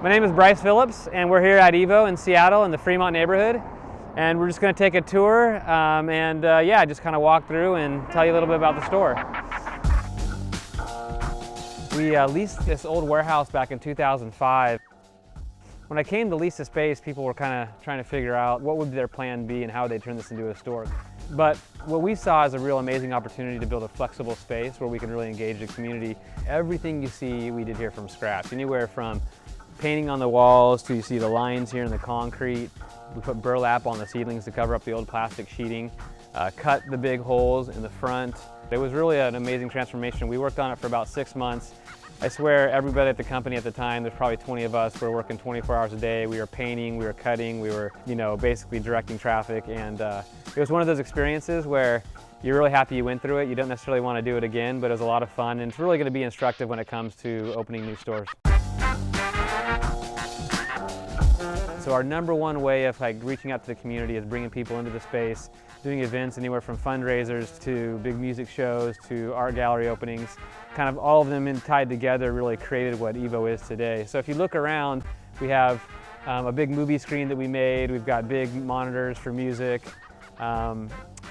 My name is Bryce Phillips, and we're here at Evo in Seattle in the Fremont neighborhood. And we're just going to take a tour yeah, just kind of walk through and tell you a little bit about the store. We leased this old warehouse back in 2005. When I came to lease the space, people were kind of trying to figure out what would their plan be and how they'd turn this into a store. But what we saw is a real amazing opportunity to build a flexible space where we can really engage the community. Everything you see, we did here from scratch. Anywhere from painting on the walls to you see the lines here in the concrete. We put burlap on the ceilings to cover up the old plastic sheeting, cut the big holes in the front. It was really an amazing transformation. We worked on it for about 6 months. I swear everybody at the company at the time, there's probably 20 of us, we were working 24 hours a day. We were painting, we were cutting, we were, basically directing traffic. And it was one of those experiences where you're really happy you went through it. You don't necessarily want to do it again, but it was a lot of fun. And it's really going to be instructive when it comes to opening new stores. So our number one way of reaching out to the community is bringing people into the space, doing events anywhere from fundraisers to big music shows to art gallery openings. Kind of all of them tied together really created what Evo is today. So if you look around, we have a big movie screen that we made. We've got big monitors for music,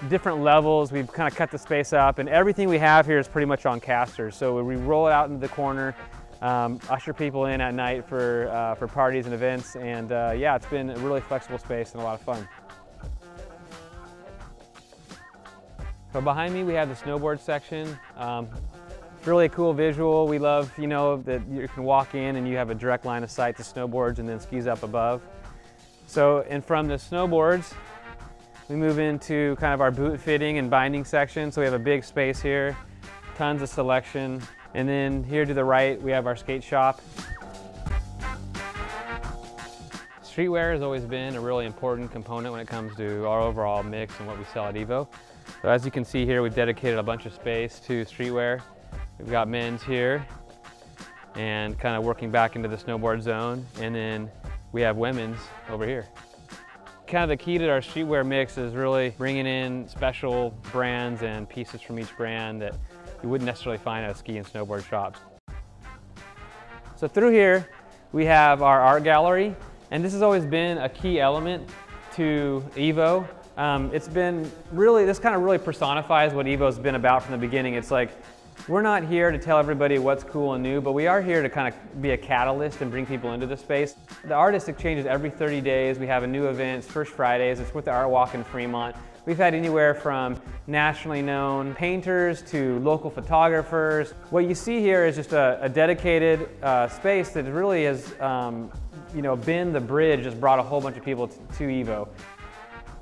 different levels. We've kind of cut the space up, and everything we have here is pretty much on casters. So we roll it out into the corner, usher people in at night for parties and events, and yeah, it's been a really flexible space and a lot of fun. So behind me we have the snowboard section. Really a cool visual. We love, that you can walk in and you have a direct line of sight to snowboards and then skis up above. So, and from the snowboards, we move into kind of our boot fitting and binding section. So we have a big space here, tons of selection. And then here to the right, we have our skate shop. Streetwear has always been a really important component when it comes to our overall mix and what we sell at Evo. So as you can see here, we've dedicated a bunch of space to streetwear. We've got men's here and kind of working back into the snowboard zone, and then we have women's over here. Kind of the key to our streetwear mix is really bringing in special brands and pieces from each brand that you wouldn't necessarily find at a ski and snowboard shops. So through here we have our art gallery, and this has always been a key element to Evo. It's been really, this kind of really personifies what Evo's been about from the beginning. It's like, we're not here to tell everybody what's cool and new, but we are here to kind of be a catalyst and bring people into the space. The artist exchanges every 30 days. We have a new event, First Fridays. It's with the Art Walk in Fremont. We've had anywhere from nationally known painters to local photographers. What you see here is just a dedicated space that really has been the bridge, just brought a whole bunch of people to Evo.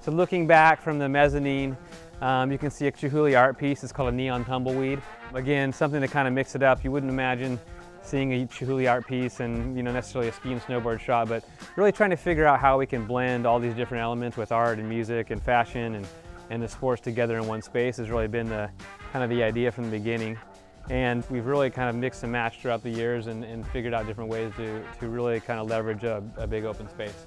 So looking back from the mezzanine, you can see a Chihuly art piece. It's called a Neon Tumbleweed. Again, something to kind of mix it up. You wouldn't imagine seeing a Chihuly art piece and necessarily a ski and snowboard shop, but really trying to figure out how we can blend all these different elements with art and music and fashion and the sports together in one space has really been kind of the idea from the beginning. And we've really kind of mixed and matched throughout the years and figured out different ways to really kind of leverage a big open space.